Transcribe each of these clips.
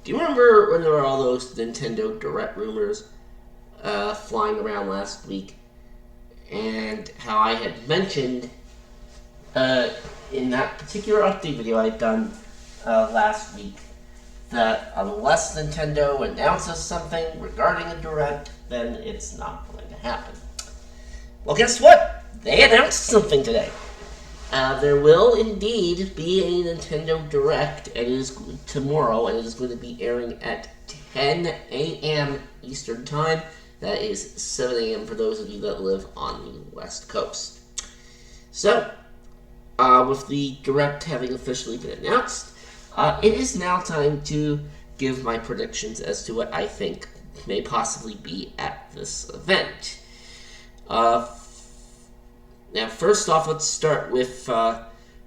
Do you remember when there were all those Nintendo Direct rumors flying around last week? And how I had mentioned in that particular update video I'd done last week that unless Nintendo announces something regarding a Direct, then it's not going to happen. Well, guess what? They announced something today. There will indeed be a Nintendo Direct. It is tomorrow, and it is going to be airing at 10 a.m. Eastern Time. That is 7 a.m. for those of you that live on the West Coast. So, with the Direct having officially been announced, it is now time to give my predictions as to what I think may possibly be at this event. Now, first off, let's start with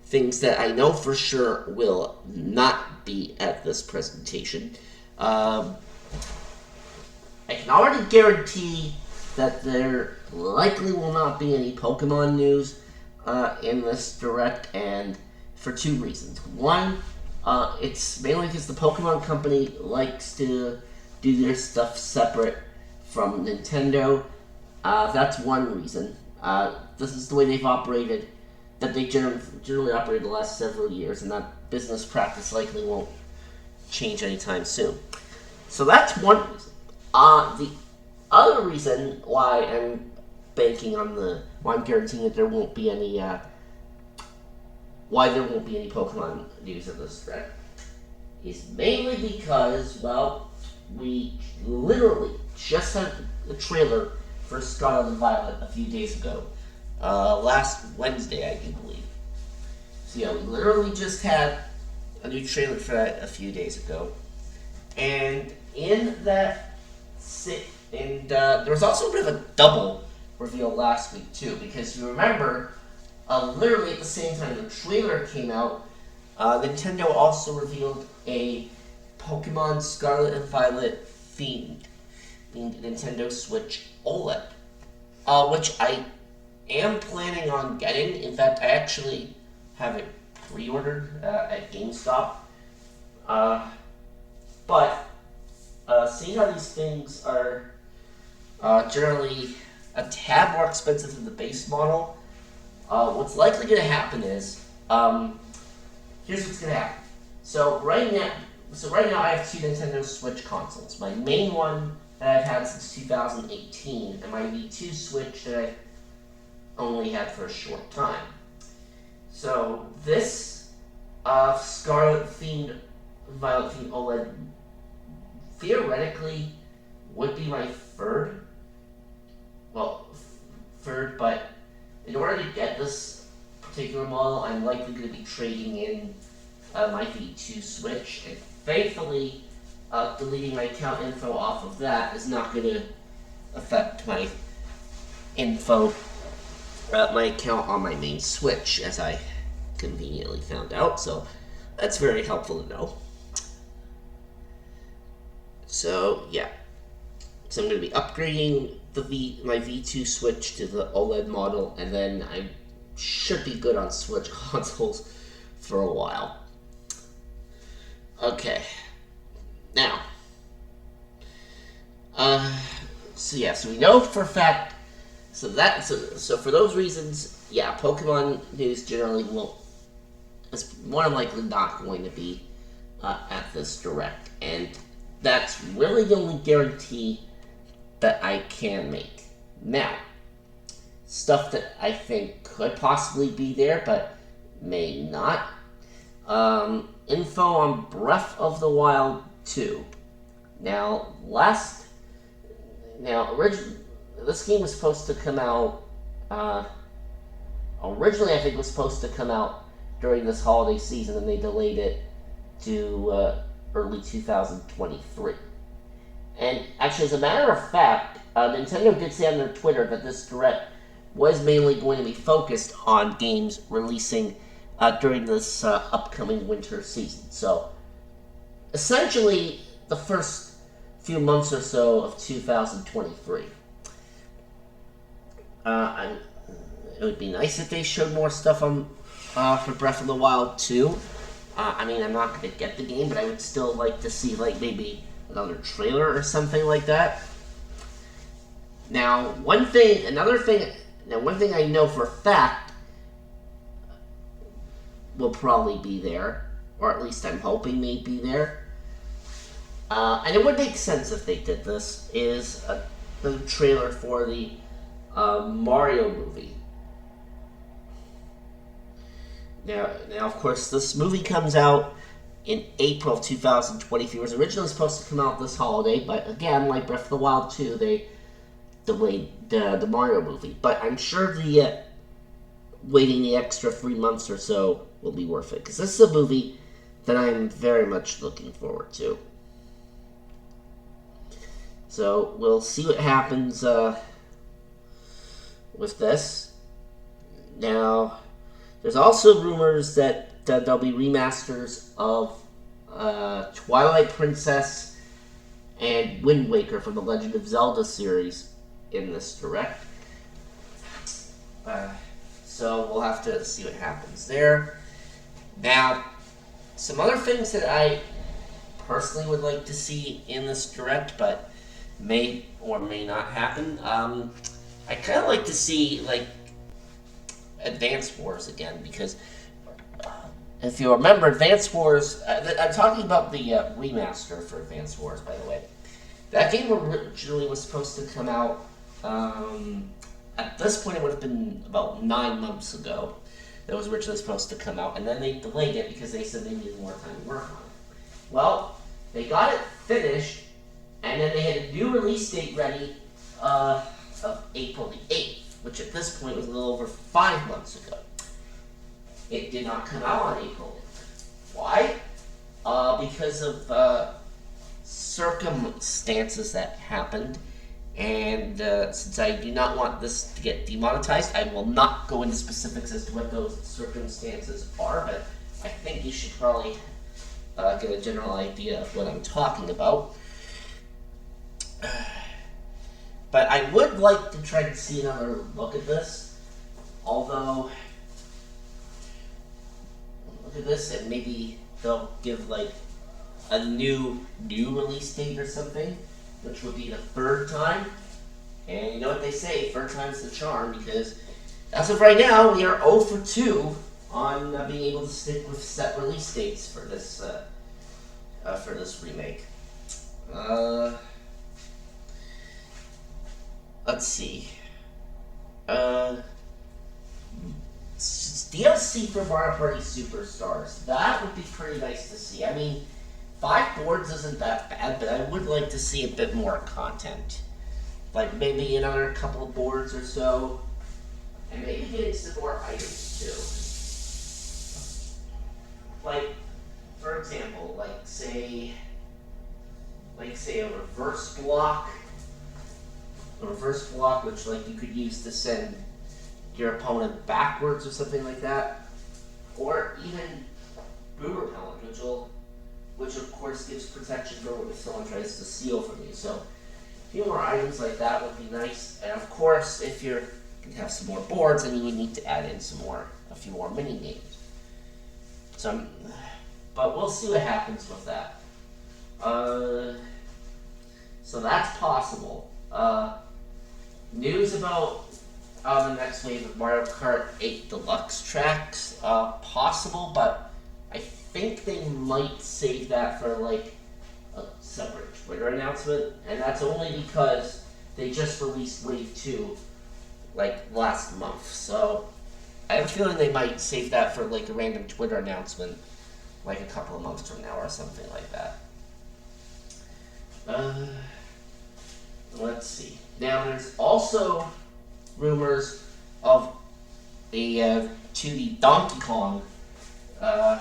things that I know for sure will not be at this presentation. I can already guarantee that there likely will not be any Pokemon news in this Direct, and for two reasons. One, it's mainly because the Pokemon Company likes to do their stuff separate from Nintendo. That's one reason. This is the way they've operated, that they generally operated the last several years, and that business practice likely won't change anytime soon. So that's one reason. The other reason why I'm why I'm guaranteeing that there won't be any, why there won't be any Pokemon news in this Direct is mainly because, well, we literally just had a trailer for Scarlet and Violet a few days ago. Last Wednesday, I do believe. So yeah, we literally just had a new trailer for that a few days ago. And in that there was also a bit of a double reveal last week too, because you remember, literally at the same time the trailer came out, Nintendo also revealed a Pokemon Scarlet and Violet themed Nintendo Switch OLED, which I am planning on getting. In fact, I actually have it pre-ordered at GameStop. But seeing how these things are generally a tad more expensive than the base model, what's likely going to happen is, here's what's going to happen. So right now I have two Nintendo Switch consoles. My main one that I've had since 2018, and my V2 Switch that I only had for a short time. So this Scarlet themed, Violet themed OLED theoretically would be my third, but in order to get this particular model, I'm likely going to be trading in my V2 Switch, and thankfully, deleting my account info off of that is not going to affect my info, my account on my main Switch, as I conveniently found out, so that's very helpful to know. So, yeah. So I'm going to be upgrading my V2 Switch to the OLED model, and then I should be good on Switch consoles for a while. Okay. Now, so we know for a fact, so for those reasons, yeah, Pokemon news generally is more than likely not going to be at this Direct, and that's really the only guarantee that I can make. Now, stuff that I think could possibly be there, but may not. Info on Breath of the Wild 2. Now, this game was supposed to come out, originally I think it was supposed to come out during this holiday season, and they delayed it to early 2023. And actually, as a matter of fact, Nintendo did say on their Twitter that this Direct was mainly going to be focused on games releasing during this upcoming winter season. So, essentially, the first few months or so of 2023. It would be nice if they showed more stuff on for Breath of the Wild 2, I mean, I'm not going to get the game, but I would still like to see, like, maybe another trailer or something like that. Now, one thing I know for a fact will probably be there, or at least I'm hoping may be there. And it would make sense if they did this, is the trailer for the Mario movie. Now, of course, this movie comes out in April of 2023. It was originally supposed to come out this holiday, but again, like Breath of the Wild 2, they delayed the Mario movie. But I'm sure the waiting the extra 3 months or so will be worth it, because this is a movie that I'm very much looking forward to. So we'll see what happens with this. Now, there's also rumors that there'll be remasters of Twilight Princess and Wind Waker from the Legend of Zelda series in this direct. So we'll have to see what happens there. Now, some other things that I personally would like to see in this direct, but may or may not happen. I kind of like to see, like, Advance Wars again, because if you remember, Advance Wars, I'm talking about the remaster for Advance Wars, by the way. That game originally was supposed to come out, at this point it would have been about 9 months ago. That was originally supposed to come out, and then they delayed it because they said they needed more time to work on it. Well, they got it finished, and then they had a new release date ready of April the 8th, which at this point was a little over 5 months ago. It did not come out on April 8th. Why? Because of circumstances that happened, and since I do not want this to get demonetized, I will not go into specifics as to what those circumstances are, but I think you should probably get a general idea of what I'm talking about. But I would like to try to see another look at this, although, look at this, and maybe they'll give, like, a new release date or something, which would be the third time. And you know what they say, third time's the charm, because as of right now, we are 0 for 2 on being able to stick with set release dates for this remake. Let's see. DLC for Mario Party Superstars. That would be pretty nice to see. I mean, 5 boards isn't that bad, but I would like to see a bit more content. Like maybe another couple of boards or so. And maybe getting some more items too. Like, for example, like say a reverse block. A reverse block, which like you could use to send your opponent backwards or something like that, or even boom repellent, which of course gives protection for if someone tries to steal from you. So a few more items like that would be nice. And of course, if you have some more boards, then you would need to add in a few more mini games. But we'll see what happens with that. So that's possible. News about the next wave of Mario Kart 8 Deluxe tracks, possible, but I think they might save that for like a separate Twitter announcement, and that's only because they just released Wave 2 like last month, so I have a feeling they might save that for like a random Twitter announcement like a couple of months from now or something like that. Let's see. Now, there's also rumors of a 2D Donkey Kong, the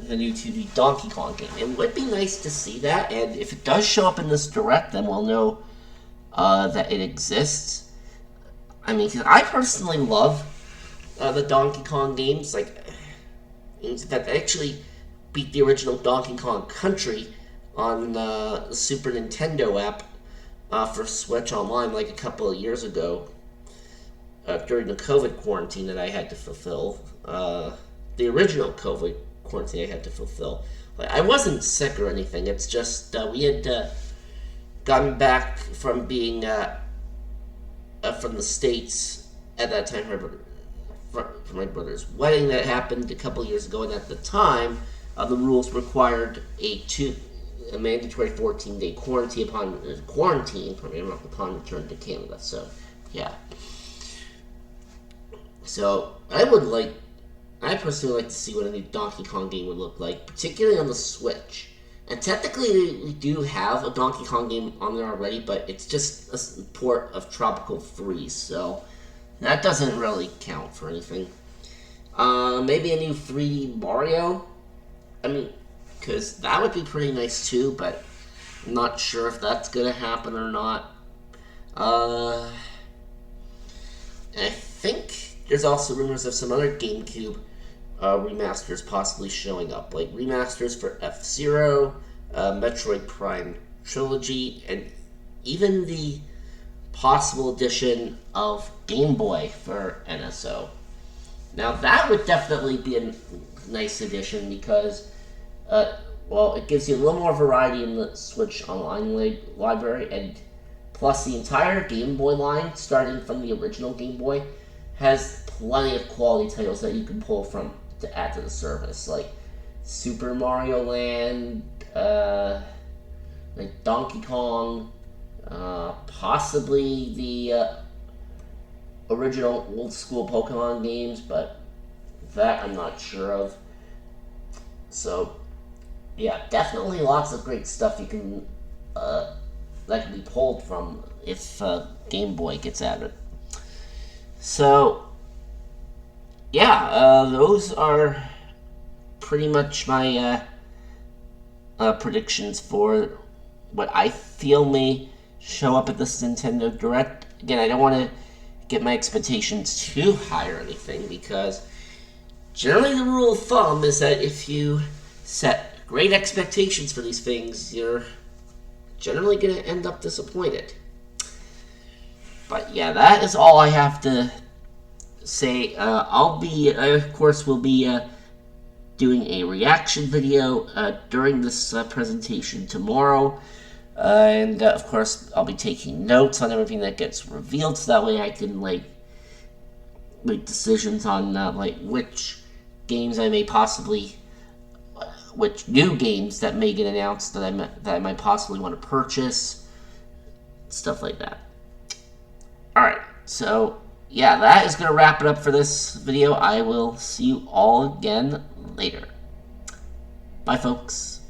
new 2D Donkey Kong game. It would be nice to see that, and if it does show up in this direct, then we'll know that it exists. I mean, 'cause I personally love the Donkey Kong games, like games that actually beat the original Donkey Kong Country on the Super Nintendo app for Switch Online like a couple of years ago. during the COVID quarantine that I had to fulfill. The original COVID quarantine I had to fulfill. Like, I wasn't sick or anything. It's just we had gotten back from being from the States at that time for my brother's wedding that happened a couple years ago, and at the time the rules required a mandatory 14-day quarantine upon return to Canada. So yeah. So I personally like to see what a new Donkey Kong game would look like, particularly on the Switch. And technically, we do have a Donkey Kong game on there already, but it's just a port of Tropical Freeze, so that doesn't really count for anything. Maybe a new 3D Mario? I mean, because that would be pretty nice too, but I'm not sure if that's going to happen or not. And I think there's also rumors of some other GameCube remasters possibly showing up, like remasters for F-Zero, Metroid Prime Trilogy, and even the possible addition of Game Boy for NSO. Now that would definitely be a nice addition because, it gives you a little more variety in the Switch Online library, and plus the entire Game Boy line, starting from the original Game Boy, has plenty of quality titles that you can pull from to add to the service, like Super Mario Land, like Donkey Kong, possibly the original old school Pokemon games, but that I'm not sure of. So yeah, definitely lots of great stuff you can that can be pulled from if Game Boy gets added. So yeah, those are pretty much my predictions for what I feel may show up at this Nintendo Direct. Again, I don't want to get my expectations too high or anything, because generally the rule of thumb is that if you set great expectations for these things, you're generally going to end up disappointed. But yeah, that is all I have to say. I of course will be doing a reaction video during this presentation tomorrow, and of course I'll be taking notes on everything that gets revealed, so that way I can make decisions on which games I may possibly, which new games that may get announced that I might possibly want to purchase, stuff like that. Alright, so yeah, that is going to wrap it up for this video. I will see you all again later. Bye, folks.